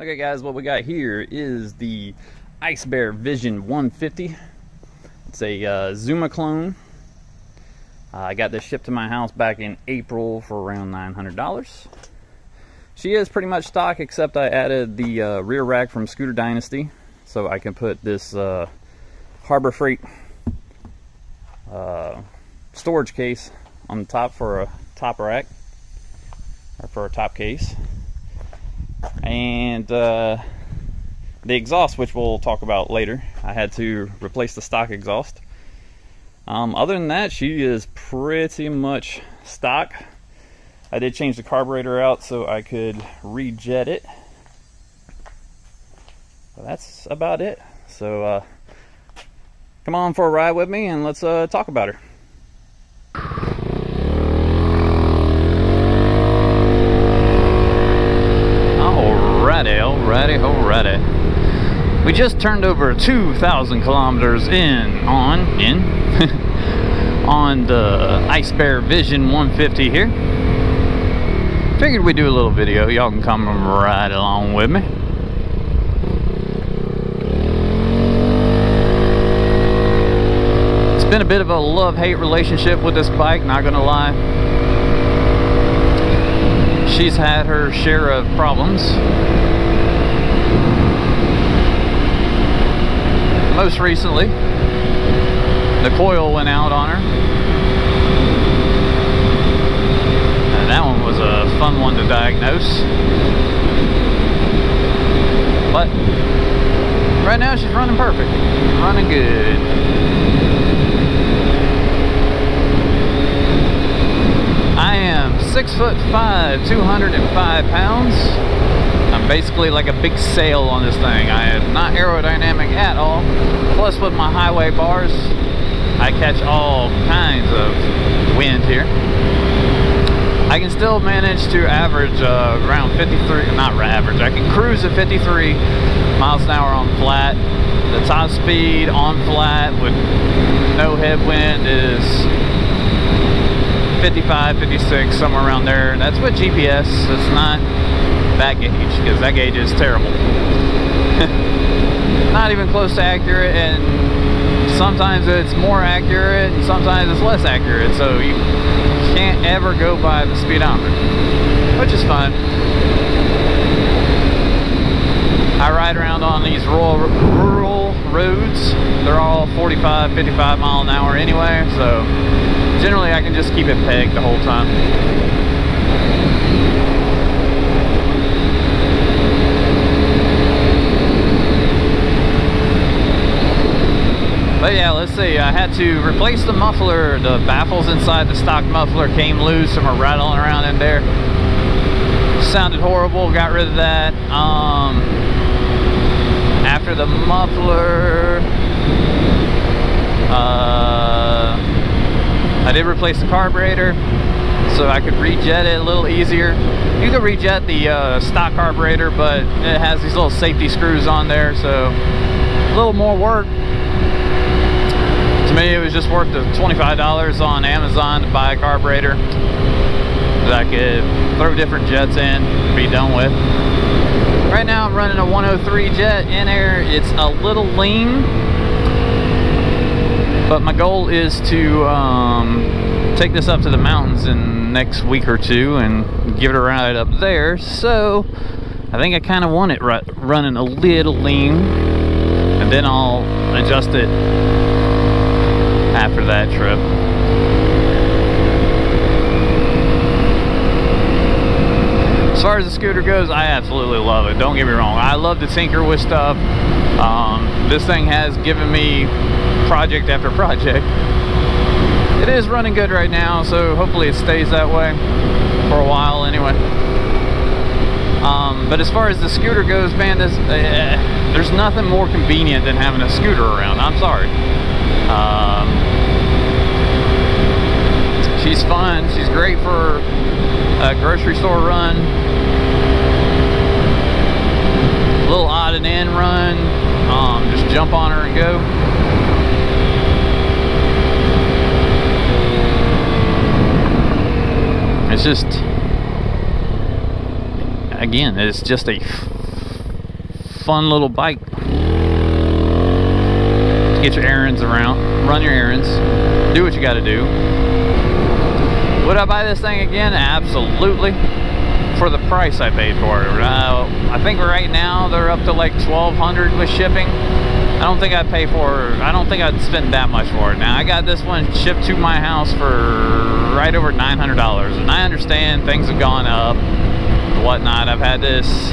Okay guys, what we got here is the Ice Bear Vision 150. It's a Zuma clone. I got this shipped to my house back in April for around $900. She is pretty much stock, except I added the rear rack from Scooter Dynasty, so I can put this Harbor Freight storage case on the top for a top rack, or for a top case. And the exhaust, which we'll talk about later, I had to replace the stock exhaust. Other than that, she is pretty much stock. I did change the carburetor out so I could rejet it, but that's about it. So come on for a ride with me and let's talk about her. Alrighty. We just turned over 2,000 kilometers on the Ice Bear Vision 150 here. Figured we'd do a little video. Y'all can come right along with me. It's been a bit of a love-hate relationship with this bike, not gonna lie. She's had her share of problems. Most recently, the coil went out on her. And that one was a fun one to diagnose. But right now she's running perfect. Running good. I am 6'5", 205 pounds. I'm basically like a big sail on this thing. I am not aerodynamic at all. Plus with my highway bars, I catch all kinds of wind here. I can still manage to average around 53, not average, I can cruise at 53 miles an hour on flat. The top speed on flat with no headwind is 55, 56, somewhere around there. That's with GPS. It's not that gauge, because that gauge is terrible. Not even close to accurate, and sometimes it's more accurate and sometimes it's less accurate, so you can't ever go by the speedometer, which is fun. I ride around on these rural roads. They're all 45, 55 mile an hour anyway, so generally I can just keep it pegged the whole time. But yeah, let's see, I had to replace the muffler. The baffles inside the stock muffler came loose and were rattling around in there. Sounded horrible, got rid of that. After the muffler, I did replace the carburetor so I could rejet it a little easier. You can rejet the stock carburetor, but it has these little safety screws on there, so a little more work. To me, it was just worth the $25 on Amazon to buy a carburetor that I could throw different jets in and be done with. Right now I'm running a 103 jet in air. It's a little lean, but my goal is to take this up to the mountains in the next week or two and give it a ride up there. So I think I kind of want it running a little lean, and then I'll adjust it after that trip. As far as the scooter goes, I absolutely love it. Don't get me wrong, I love to tinker with stuff. This thing has given me project after project. It is running good right now, so hopefully it stays that way for a while anyway. But as far as the scooter goes, man, there's nothing more convenient than having a scooter around. I'm sorry. She's fun. She's great for a grocery store run, a little odd and end run. Just jump on her and go. It's just, again, it's just a fun little bike to get your errands around, run your errands, do what you got to do. Would I buy this thing again? Absolutely. For the price I paid for it. I think right now they're up to like $1,200 with shipping. I don't think I'd spend that much for it. Now I got this one shipped to my house for right over $900, and I understand things have gone up and whatnot. I've had this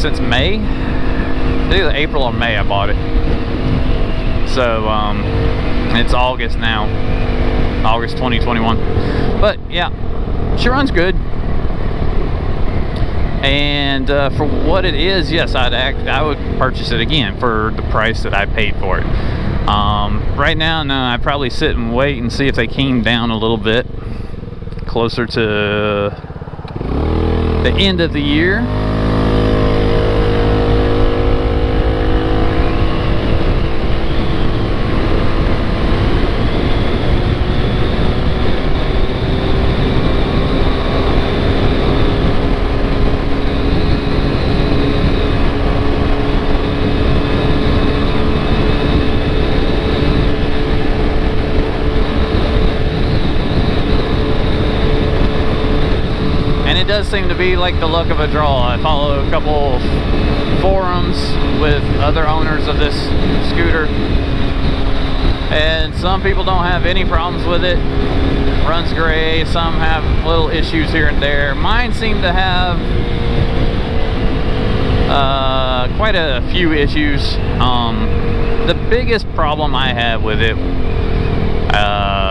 since May. Either April or May I bought it. So it's August now, August 2021. But yeah, she runs good. And for what it is, yes, I would purchase it again for the price that I paid for it. Right now, no, I'd probably sit and wait and see if they came down a little bit closer to the end of the year. Does seem to be like the luck of a draw. I follow a couple forums with other owners of this scooter, and some people don't have any problems with it. Runs great. Some have little issues here and there. Mine seem to have quite a few issues. The biggest problem I have with it,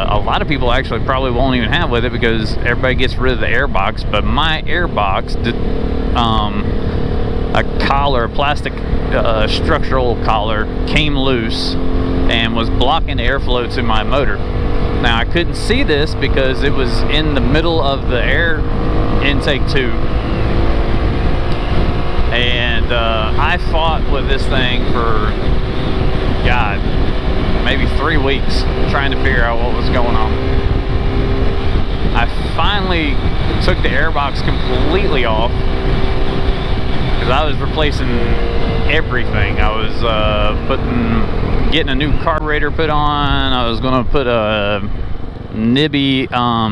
a lot of people actually probably won't even have with it because everybody gets rid of the airbox, but my airbox, a collar, a plastic structural collar, came loose and was blocking the airflow to my motor. Now I couldn't see this because it was in the middle of the air intake tube, and I fought with this thing for, God, maybe 3 weeks trying to figure out what was going on. I finally took the airbox completely off because I was replacing everything. I was getting a new carburetor put on. I was gonna put a Nibby, the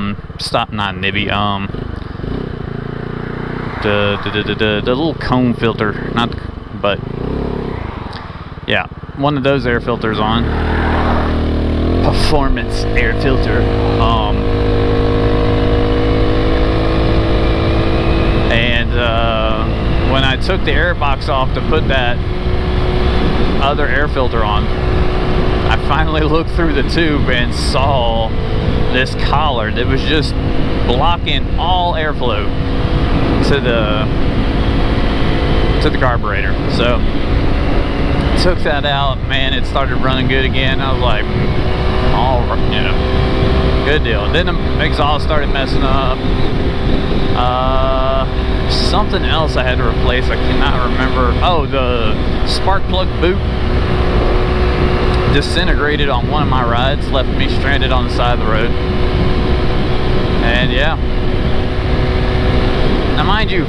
little cone filter, but yeah, one of those air filters on. Performance air filter. When I took the airbox off to put that other air filter on, I finally looked through the tube and saw this collar that was just blocking all airflow to the carburetor. So took that out, man, it started running good again. I was like, all right, you know, good deal. Then the exhaust started messing up. Something else I had to replace, I cannot remember. Oh, the spark plug boot disintegrated on one of my rides, left me stranded on the side of the road. And yeah, now mind you,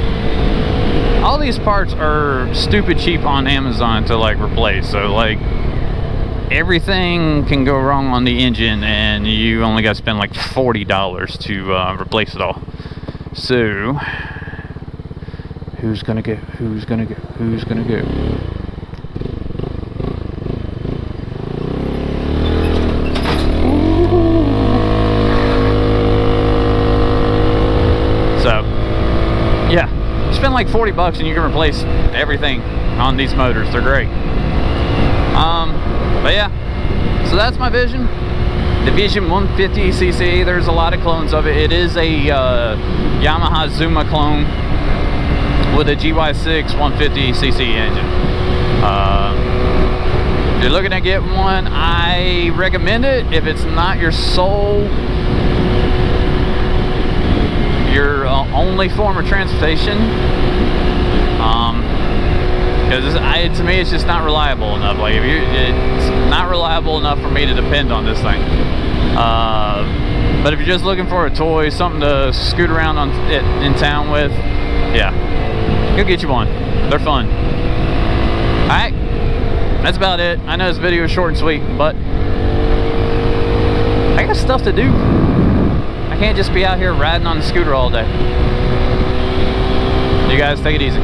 all these parts are stupid cheap on Amazon to like replace. So like everything can go wrong on the engine and you only got to spend like $40 to replace it all. So who's gonna go? Who's gonna go? Who's gonna go? So yeah, spend like $40 and you can replace everything on these motors. They're great. But yeah, so that's my Vision. The Vision 150cc. There's a lot of clones of it. It is a Yamaha Zuma clone with a GY6 150cc engine. If you're looking to get one, I recommend it. If it's not your only form of transportation, because to me it's just not reliable enough. Like it's not reliable enough for me to depend on this thing. But if you're just looking for a toy, something to scoot around in town with, yeah, go get you one. They're fun. Alright, that's about it. I know this video is short and sweet, but I got stuff to do. I can't just be out here riding on the scooter all day. You guys take it easy.